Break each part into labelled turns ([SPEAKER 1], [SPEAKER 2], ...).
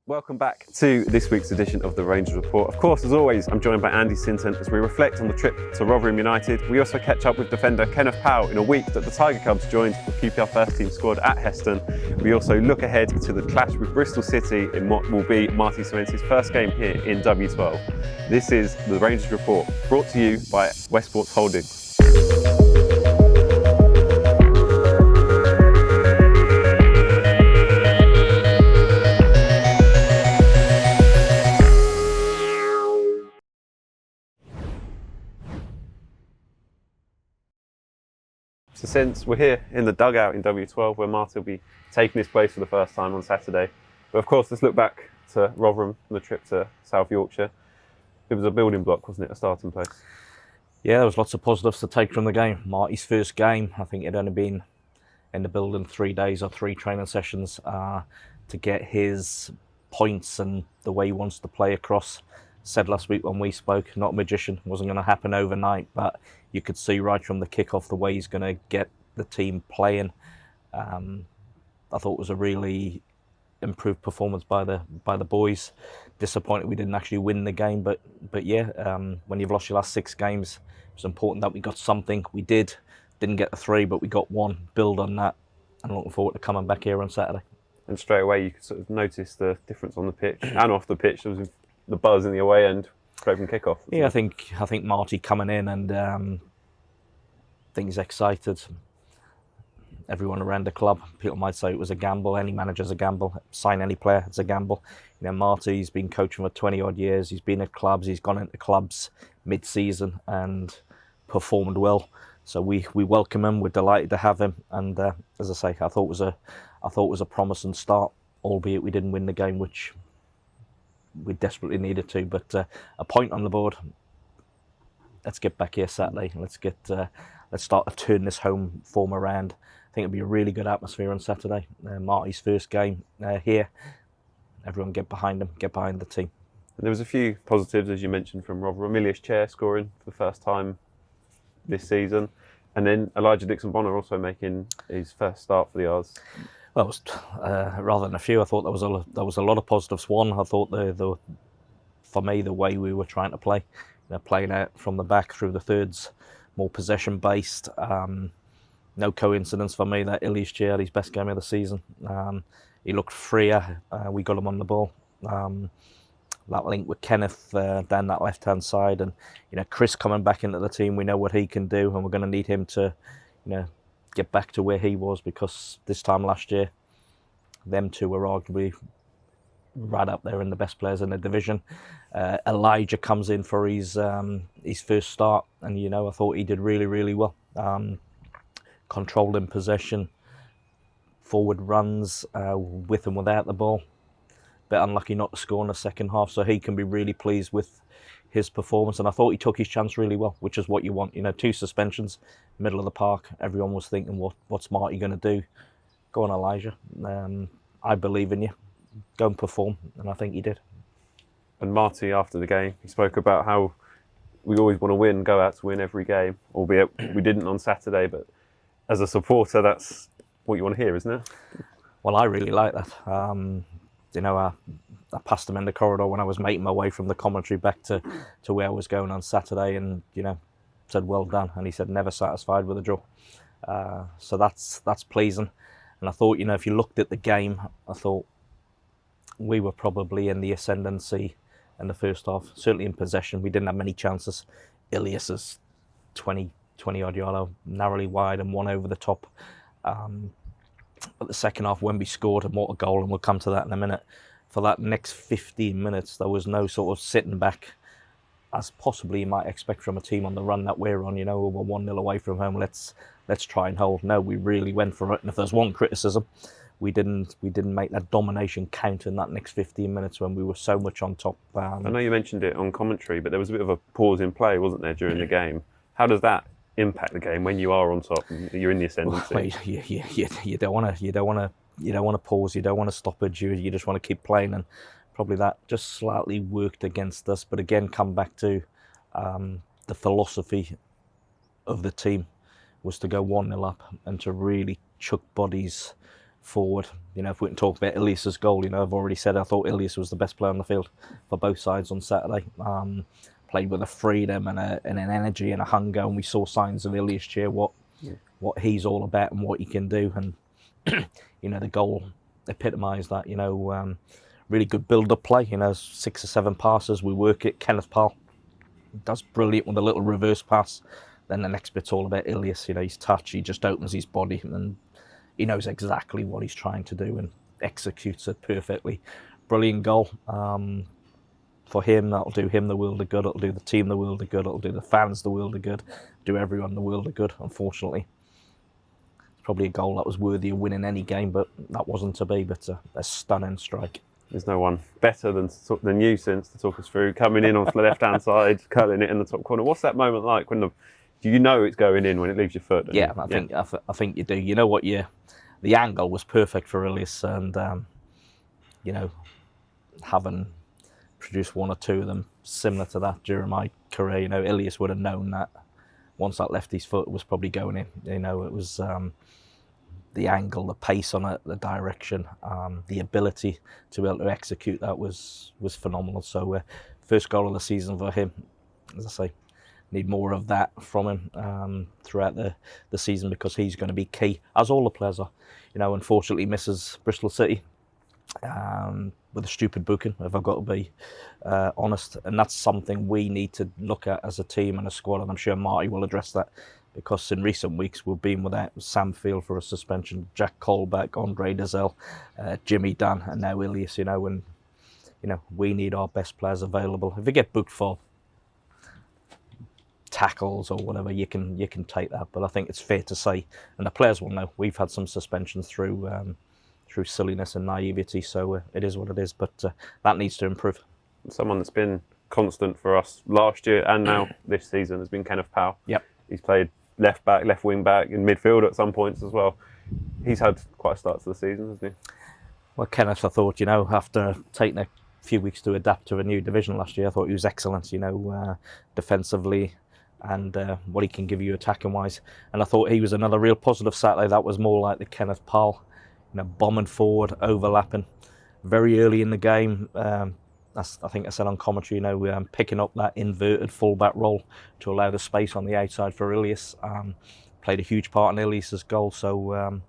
[SPEAKER 1] Welcome back to this week's edition of the Rangers Report. Of course, as always, I'm joined by Andy Sinton as we reflect on the trip to Rotherham United. We also catch up with defender Kenneth Paal in a week that the Tiger Cubs joined the QPR first team squad at Heston. We also look ahead to the clash with Bristol City in what will be Martí Cifuentes' first game here in W12. This is the Rangers Report, brought to you by Westports Holdings. So since we're here in the dugout in W12 where Martí will be taking his place for the first time on Saturday. But of course, let's look back to Rotherham and the trip to South Yorkshire. It was a building block, wasn't it, a starting place?
[SPEAKER 2] Yeah, there was lots of positives to take from the game. Marty's first game, I think he'd only been in the building 3 days or 3 training sessions to get his points and the way he wants to play across. Said last week when we spoke, not a magician, wasn't going to happen overnight, but you could see right from the kickoff the way he's going to get the team playing. I thought it was a really improved performance by the boys. Disappointed we didn't actually win the game, but yeah, when you've lost your last 6 games, it's important that we got something. We didn't get the 3, but we got 1. Build on that, and looking forward to coming back here on Saturday.
[SPEAKER 1] And straight away you could sort of notice the difference on the pitch and off the pitch. There was the buzz in the away end straight from kickoff.
[SPEAKER 2] Yeah, I think Martí coming in and I think he's excited. Everyone around the club, people might say it was a gamble. Any manager's a gamble. Sign any player, it's a gamble. You know, Marty's been coaching for 20 odd years. He's been at clubs. He's gone into clubs mid-season and performed well. So we welcome him. We're delighted to have him. And as I say, I thought it was a promising start, albeit we didn't win the game, which we desperately needed to. But a point on the board. Let's get back here Saturday. Let's start to turn this home form around. I think it'll be a really good atmosphere on Saturday. Marty's first game here. Everyone get behind him, get behind the team.
[SPEAKER 1] And there was a few positives, as you mentioned, from Rotherham. Milius Chair scoring for the first time this season. And then Elijah Dixon-Bonner also making his first start for the R's.
[SPEAKER 2] Well, it was, rather than a few, I thought there was a lot of positives. One, I thought for me the way we were trying to play, playing out from the back through the thirds, more possession based. No coincidence for me that Ilias Chair had his best game of the season. He looked freer. We got him on the ball. That link with Kenneth down that left hand side, and Chris coming back into the team. We know what he can do, and we're going to need him to, get back to where he was, because this time last year, them two were arguably right up there in the best players in the division. Elijah comes in for his first start, and I thought he did really, really well. Controlled in possession, forward runs with and without the ball. Bit unlucky not to score in the second half, so he can be really pleased with his performance. And I thought he took his chance really well, which is what you want. 2 suspensions, middle of the park. Everyone was thinking, what's Martí going to do? Go on, Elijah. I believe in you. Go and perform, and I think he did.
[SPEAKER 1] And Martí, after the game, he spoke about how we always want to win, go out to win every game, albeit we didn't on Saturday, but as a supporter, that's what you want to hear, isn't it?
[SPEAKER 2] Well, I really like that. I passed him in the corridor when I was making my way from the commentary back to where I was going on Saturday, and said well done, and he said never satisfied with a draw. So that's pleasing. And I thought, if you looked at the game, I thought we were probably in the ascendancy in the first half, certainly in possession. We didn't have many chances. Ilias's 20 odd yard narrowly wide and one over the top. But the second half, when we scored, and what a goal, and we'll come to that in a minute. For that next 15 minutes, there was no sort of sitting back, as possibly you might expect from a team on the run that we're on. We're 1-0 away from home. Let's try and hold. No, we really went for it. And if there's one criticism, we didn't make that domination count in that next 15 minutes when we were so much on top.
[SPEAKER 1] I know you mentioned it on commentary, but there was a bit of a pause in play, wasn't there, during the game? How does that impact the game when you are on top and you're in the ascendancy?
[SPEAKER 2] Well, you don't want to pause. You don't want to stop it. You just want to keep playing, and probably that just slightly worked against us. But again, come back to the philosophy of the team was to go 1-0 up and to really chuck bodies forward. If we can talk about Ilias's goal, I've already said I thought Ilias was the best player on the field for both sides on Saturday. Played with a freedom and an energy and a hunger, and we saw signs of Ilias cheer what he's all about and what he can do. And the goal epitomised that. Really good build-up play. 6 or 7 passes. We work it. Kenneth Paal does brilliant with a little reverse pass. Then the next bit's all about Ilias. His touch. He just opens his body and he knows exactly what he's trying to do and executes it perfectly. Brilliant goal. For him, that'll do him the world of good. It'll do the team the world of good. It'll do the fans the world of good. Do everyone the world of good. Unfortunately, it's probably a goal that was worthy of winning any game, but that wasn't to be. But a stunning strike.
[SPEAKER 1] There's no one better than you, Sints, to talk us through coming in off the left-hand side, curling it in the top corner. What's that moment like when do you know it's going in when it leaves your foot?
[SPEAKER 2] Yeah, I think you do. You know what? The angle was perfect for Ilias, and having produced 1 or 2 of them similar to that during my career, Ilias would have known that once that left his foot, it was probably going in. It was the angle, the pace on it, the direction, the ability to be able to execute that was phenomenal. So first goal of the season for him. As I say, need more of that from him throughout the season, because he's going to be key, as all the players are. Unfortunately misses Bristol City with a stupid booking, if I've got to be honest. And that's something we need to look at as a team and a squad, and I'm sure Marty will address that, because in recent weeks we've been without Sam Field for a suspension, Jack Colback, Andre Dazelle, Jimmy Dunn, and now Ilias, and we need our best players available. If you get booked for tackles or whatever, you can take that, but I think it's fair to say, and the players will know, we've had some suspensions through silliness and naivety, so it is what it is, but that needs to improve.
[SPEAKER 1] Someone that's been constant for us last year and now this season has been Kenneth Paal.
[SPEAKER 2] Yep.
[SPEAKER 1] He's played left back, left wing back, in midfield at some points as well. He's had quite a start to the season, hasn't he?
[SPEAKER 2] Well, Kenneth, I thought, after taking a few weeks to adapt to a new division last year, I thought he was excellent, defensively, and what he can give you attacking wise. And I thought he was another real positive Saturday. That was more like the Kenneth Paal, bombing forward, overlapping very early in the game. I think I said on commentary, picking up that inverted fullback role to allow the space on the outside for Ilias. Played a huge part in Ilias's goal. So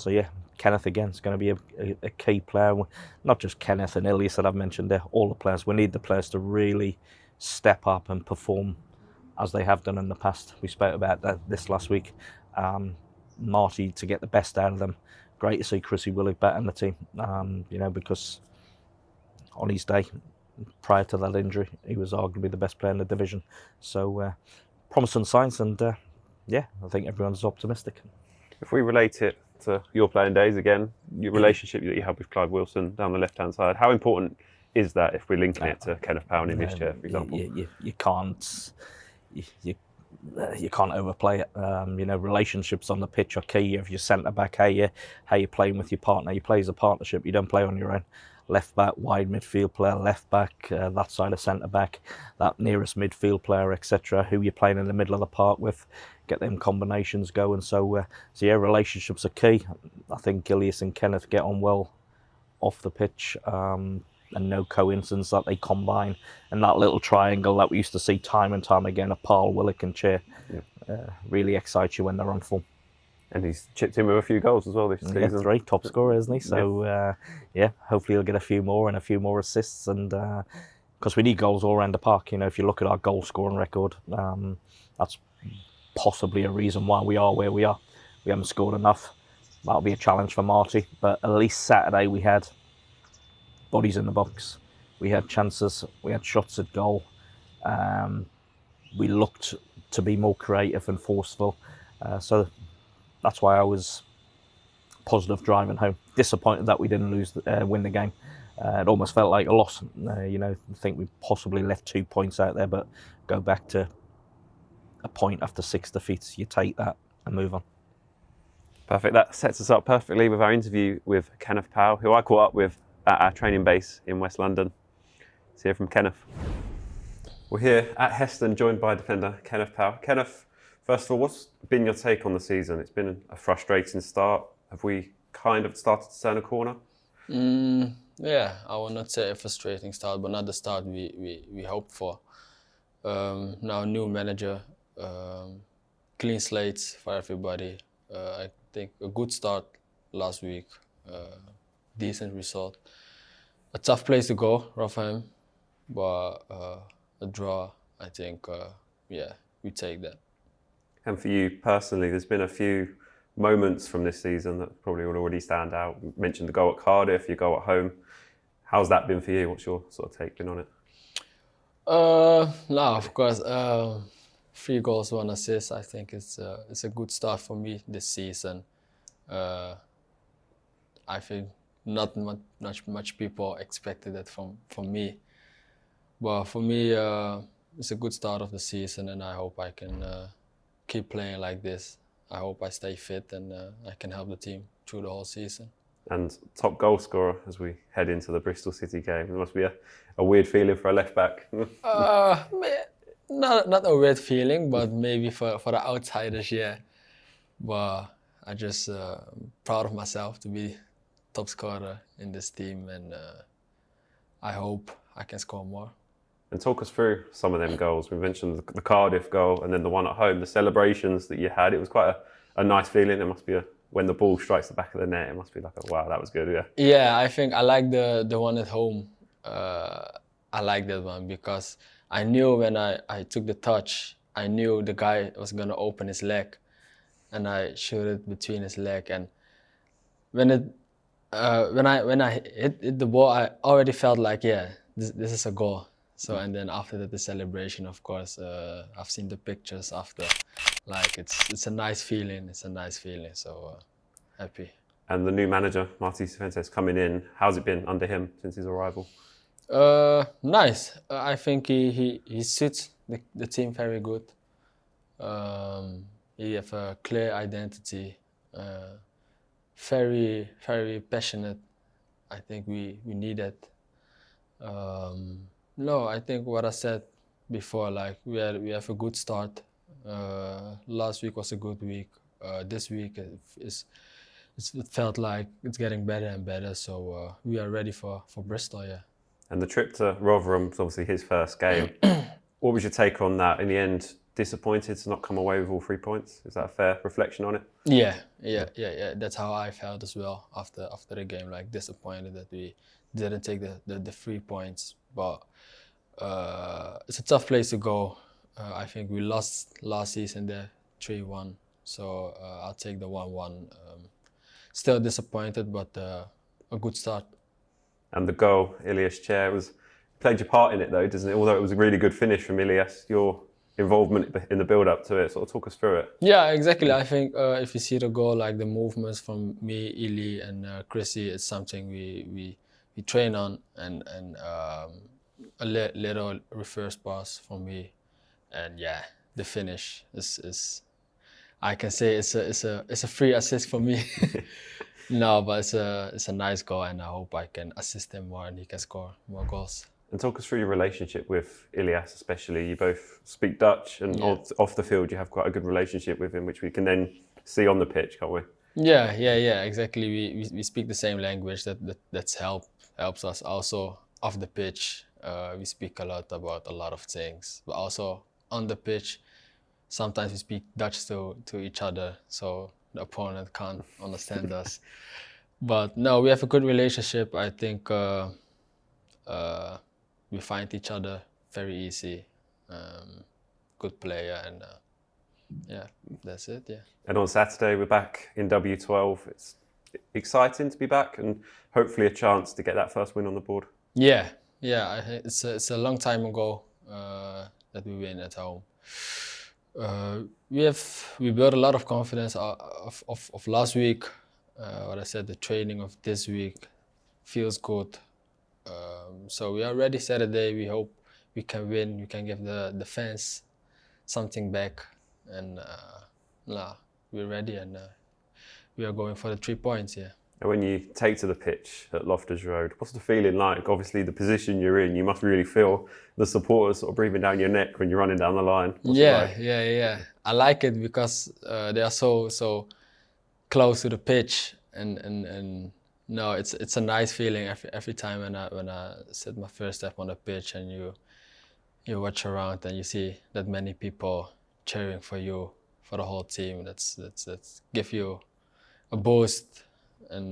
[SPEAKER 2] yeah, Kenneth again is going to be a key player. Not just Kenneth and Ilias that I've mentioned there, all the players. We need the players to really step up and perform as they have done in the past. We spoke about that this last week. Marty, to get the best out of them. Great to see Chrissy Willig back in the team, because on his day, prior to that injury, he was arguably the best player in the division. So, promising signs, and I think everyone's optimistic.
[SPEAKER 1] If we relate it to your playing days again, your relationship that you had with Clive Wilson down the left-hand side, how important is that if we're linking it to Kenneth Paal in this chair, for example?
[SPEAKER 2] You can't overplay it. Relationships on the pitch are key. If you're centre back, how you playing with your partner. You play as a partnership. You don't play on your own. Left back, wide midfield player, left back, that side of centre back, that nearest midfield player, etc. Who you're playing in the middle of the park with, get them combinations going. So relationships are key. I think Ilias and Kenneth get on well off the pitch. And no coincidence that they combine, and that little triangle that we used to see time and time again of Paal, Willock and Chair really excites you when they're on form.
[SPEAKER 1] And he's chipped in with a few goals as well this season.
[SPEAKER 2] Yeah, 3, top scorer, isn't he? So hopefully he'll get a few more and a few more assists, and because we need goals all around the park. If you look at our goal scoring record, that's possibly a reason why we are where we are. We haven't scored enough. That'll be a challenge for Marty, but at least Saturday we had bodies in the box. We had chances, we had shots at goal. We looked to be more creative and forceful. So that's why I was positive driving home. Disappointed that we didn't win the game. It almost felt like a loss. I think we possibly left 2 points out there, but go back to a point after 6 defeats. You take that and move on.
[SPEAKER 1] Perfect. That sets us up perfectly with our interview with Kenneth Paal, who I caught up with at our training base in West London. Let's hear from Kenneth. We're here at Heston, joined by defender Kenneth Paal. Kenneth, first of all, what's been your take on the season? It's been a frustrating start. Have we kind of started to turn a corner?
[SPEAKER 3] Yeah, I will not say a frustrating start, but not the start we hoped for. Now new manager, clean slates for everybody. I think a good start last week, decent result. A tough place to go, Rotherham, but a draw, I think, we take that.
[SPEAKER 1] And for you personally, there's been a few moments from this season that probably would already stand out. You mentioned the goal at Cardiff, your goal at home. How's that been for you? What's your sort of take been on it?
[SPEAKER 3] No, of course, 3 goals, 1 assist. I think it's a good start for me this season. I think not much people expected it from me, but for me, it's a good start of the season, and I hope I can keep playing like this. I hope I stay fit and I can help the team through the whole season.
[SPEAKER 1] And top goal scorer as we head into the Bristol City game. It must be a weird feeling for a left back.
[SPEAKER 3] Not a weird feeling, but maybe for the outsiders, yeah. But I just proud of myself to be top scorer in this team, and I hope I can score more.
[SPEAKER 1] And talk us through some of them goals. We mentioned the Cardiff goal and then the one at home, the celebrations that you had. It was quite a nice feeling. It must be when the ball strikes the back of the net, it must be like, wow, that was good, yeah.
[SPEAKER 3] Yeah, I think I like the one at home. I like that one because I knew when I took the touch, I knew the guy was going to open his leg, and I shot it between his leg. And when I hit the ball, I already felt like, yeah, this is a goal. So, and then after that, the celebration, of course, I've seen the pictures after. Like, it's a nice feeling. It's a nice feeling. So, happy.
[SPEAKER 1] And the new manager, Martí Cifuentes, coming in, how's it been under him since his arrival?
[SPEAKER 3] Nice. I think he suits the team very good. He have a clear identity. Very, very passionate. I think we need it. No, I think what I said before, like we have a good start. Last week was a good week. This week it felt like it's getting better and better. So we are ready for Bristol, yeah.
[SPEAKER 1] And the trip to Rotherham was obviously his first game. What was your take on that? In the end, disappointed to not come away with all 3 points? Is that a fair reflection on it?
[SPEAKER 3] Yeah. That's how I felt as well after the game. Like disappointed that we didn't take the 3 points, but it's a tough place to go. I think we lost last season there 3-1, so I'll take the 1-1. Still disappointed, but a good start.
[SPEAKER 1] And the goal, Ilias Chair, played your part in it though, doesn't it? Although it was a really good finish from Ilias, your involvement in the build-up to it, sort of talk us through it.
[SPEAKER 3] Yeah, exactly. I think if you see the goal, like the movements from me, Ili, and Chrissy, it's something we train on, and a little reverse pass from me, and yeah, the finish is I can say it's a free assist for me. No, but it's a nice goal, and I hope I can assist him more and he can score more goals.
[SPEAKER 1] And talk us through your relationship with Ilias, especially. You both speak Dutch, and off the field you have quite a good relationship with him, which we can then see on the pitch, can't we?
[SPEAKER 3] Yeah, exactly. We speak the same language. That's helps us. Also off the pitch, we speak a lot about a lot of things, but also on the pitch, sometimes we speak Dutch to each other, so the opponent can't understand us. But no, we have a good relationship. I think we find each other very easy. Good player, and yeah, that's it. Yeah.
[SPEAKER 1] And on Saturday we're back in W12. It's exciting to be back, and hopefully a chance to get that first win on the board.
[SPEAKER 3] Yeah. I think it's a long time ago that we win at home. We built a lot of confidence of last week. What I said, the training of this week feels good. So we are ready Saturday. We hope we can win. We can give the fans something back, and we're ready, and we are going for the 3 points. Yeah.
[SPEAKER 1] And when you take to the pitch at Loftus Road, what's the feeling like? Obviously, the position you're in, you must really feel the supporters sort of breathing down your neck when you're running down the line. What's it like?
[SPEAKER 3] Yeah. I like it because they are so close to the pitch, and no, it's a nice feeling every time when I set my first step on the pitch and you watch around and you see that many people cheering for you, for the whole team. That's give you a boost, and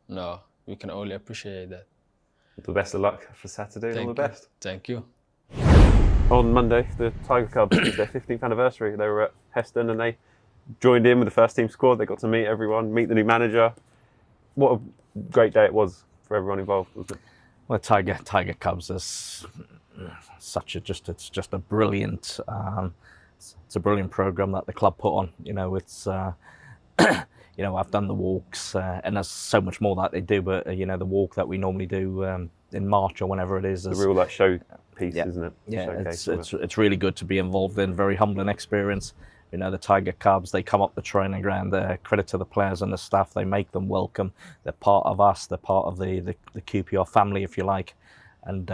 [SPEAKER 3] no, we can only appreciate that.
[SPEAKER 1] The best of luck for Saturday and all the best.
[SPEAKER 3] Thank you.
[SPEAKER 1] On Monday, the Tiger Cubs did their 15th anniversary. They were at Heston and they joined in with the first team squad. They got to meet everyone, meet the new manager. What a great day it was for everyone involved, wasn't it?
[SPEAKER 2] Well, Tiger Cubs is it's just a brilliant it's a brilliant program that the club put on. You know, it's I've done the walks and there's so much more that they do, but the walk that we normally do in March or whenever it is
[SPEAKER 1] the real show piece,
[SPEAKER 2] yeah,
[SPEAKER 1] isn't it?
[SPEAKER 2] Yeah,
[SPEAKER 1] Showcase,
[SPEAKER 2] it's really good to be involved in. Very humbling experience. The Tiger Cubs, they come up the training ground. Credit to the players and the staff. They make them welcome. They're part of us. They're part of the QPR family, if you like. And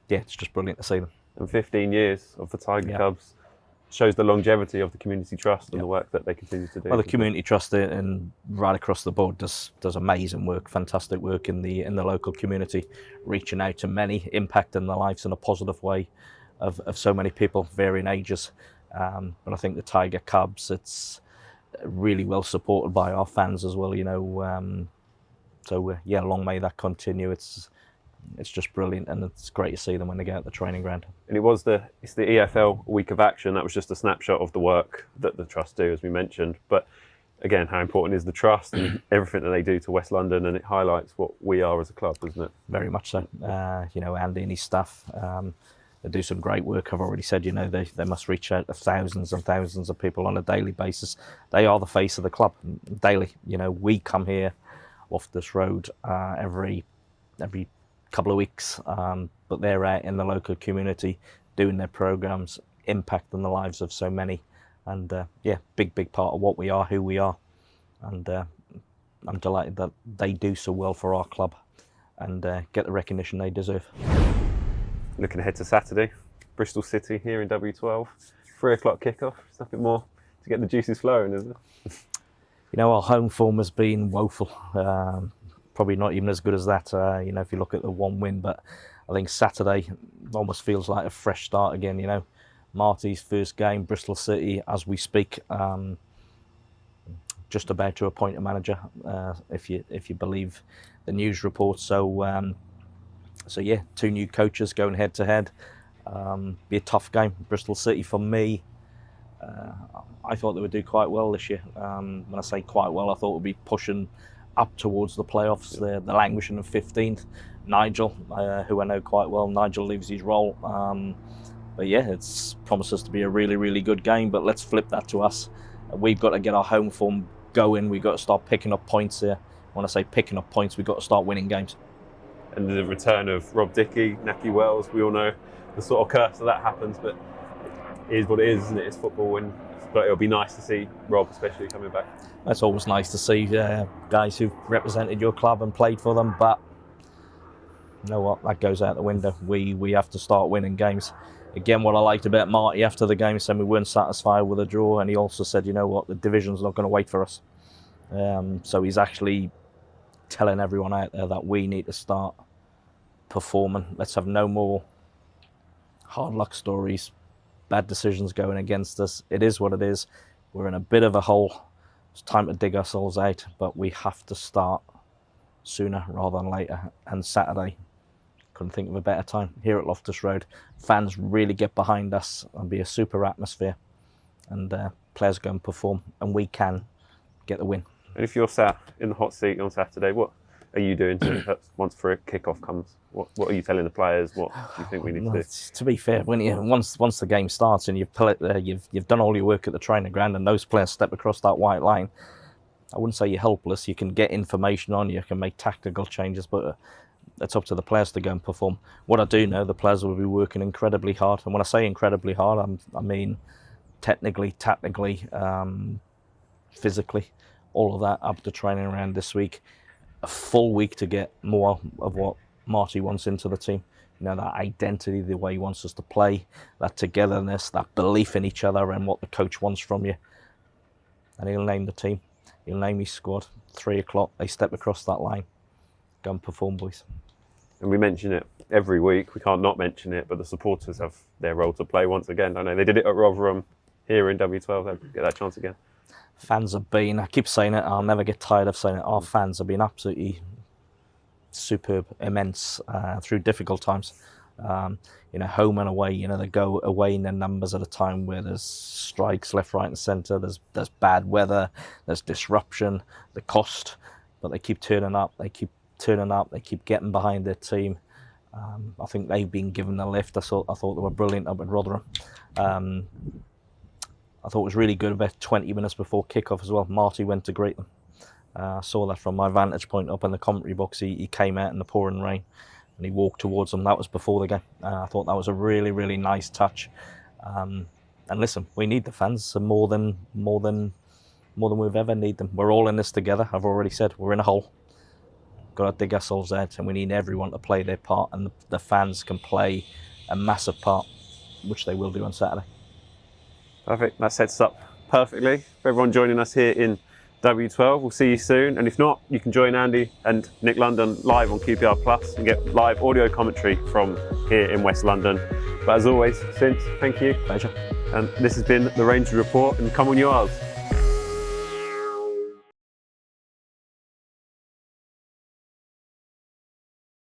[SPEAKER 2] it's just brilliant to see them.
[SPEAKER 1] And 15 years of the Tiger Cubs shows the longevity of the community trust and the work that they continue to do.
[SPEAKER 2] Well, the community trust and right across the board does amazing work, fantastic work in the local community, reaching out to many, impacting their lives in a positive way of so many people, varying ages. But I think the Tiger Cubs, it's really well supported by our fans as well. Long may that continue. It's just brilliant, and it's great to see them when they get out the training ground.
[SPEAKER 1] And it's the EFL Week of Action. That was just a snapshot of the work that the trust do, as we mentioned. But again, how important is the trust and everything that they do to West London, and it highlights what we are as a club, doesn't it?
[SPEAKER 2] Very much so. Andy and his staff, they do some great work. I've already said, they must reach out to thousands and thousands of people on a daily basis. They are the face of the club daily. We come here off this road every couple of weeks, but they're out in the local community doing their programs, impacting the lives of so many, and big part of what we are, who we are, and I'm delighted that they do so well for our club and get the recognition they deserve.
[SPEAKER 1] Looking ahead to Saturday, Bristol City here in W12, 3 o'clock kickoff. There's nothing more to get the juices flowing, is there?
[SPEAKER 2] Our home form has been woeful. Probably not even as good as that, if you look at the one win. But I think Saturday almost feels like a fresh start again. Martí's first game, Bristol City, as we speak, just about to appoint a manager, if you believe the news reports. So 2 new coaches going head to head. Be a tough game. Bristol City for me. I thought they would do quite well this year. When I say quite well, I thought we'd be pushing up towards the playoffs. They're languishing in 15th. Nigel, who I know quite well, Nigel leaves his role. It promises to be a really, really good game, but let's flip that to us. We've got to get our home form going. We've got to start picking up points here. When I say picking up points, we've got to start winning games.
[SPEAKER 1] And the return of Rob Dickey, Naki Wells, we all know the sort of curse that happens, but it is what it is, isn't it? It's football, but it'll be nice to see Rob especially coming back.
[SPEAKER 2] It's always nice to see guys who've represented your club and played for them, but you know what, that goes out the window. We have to start winning games. Again, what I liked about Martí after the game, he said we weren't satisfied with a draw, and he also said, you know what, the division's not going to wait for us. So he's actually telling everyone out there that we need to start performing. Let's have no more hard luck stories, bad decisions going against us. It is what it is. We're in a bit of a hole. It's time to dig ourselves out, but we have to start sooner rather than later. And Saturday, couldn't think of a better time here at Loftus Road. Fans really get behind us and be a super atmosphere, and players go and perform, and we can get the win.
[SPEAKER 1] And if you're sat in the hot seat on Saturday, what are you doing once for a kickoff comes? What are you telling the players? What do you think we need to do?
[SPEAKER 2] To be fair, once the game starts and you've done all your work at the training ground and those players step across that white line, I wouldn't say you're helpless. You can get information on, you can make tactical changes, but it's up to the players to go and perform. What I do know, the players will be working incredibly hard, and when I say incredibly hard, I mean technically, tactically, physically, all of that up to training around this week. A full week to get more of what Martí wants into the team. That identity, the way he wants us to play, that togetherness, that belief in each other and what the coach wants from you. And he'll name the team. you'll name your squad. 3 o'clock, they step across that line. Go and perform, boys.
[SPEAKER 1] And we mention it every week. We can't not mention it, but the supporters have their role to play once again, don't they? They did it at Rotherham, here in W12. They'll get that chance again.
[SPEAKER 2] Fans have been, I keep saying it, I'll never get tired of saying it, our fans have been absolutely superb, immense through difficult times. Home and away, they go away in their numbers at a time where there's strikes left, right and centre, there's bad weather, there's disruption, the cost, but they keep turning up, they keep getting behind their team. I think they've been given the lift. I thought they were brilliant up at Rotherham. I thought it was really good about 20 minutes before kick-off as well. Martí went to greet them. I saw that from my vantage point up in the commentary box. He came out in the pouring rain and he walked towards them. That was before the game. I thought that was a really, really nice touch. And listen, we need the fans more than we've ever need them. We're all in this together. I've already said we're in a hole. Got to dig ourselves out, and we need everyone to play their part, and the fans can play a massive part, which they will do on Saturday.
[SPEAKER 1] Perfect. That sets us up perfectly for everyone joining us here in W12. We'll see you soon, and if not, you can join Andy and Nick London live on QPR Plus and get live audio commentary from here in West London. But as always, Sints, thank you.
[SPEAKER 2] Pleasure.
[SPEAKER 1] And this has been the Rangers Report, and come on you Ours.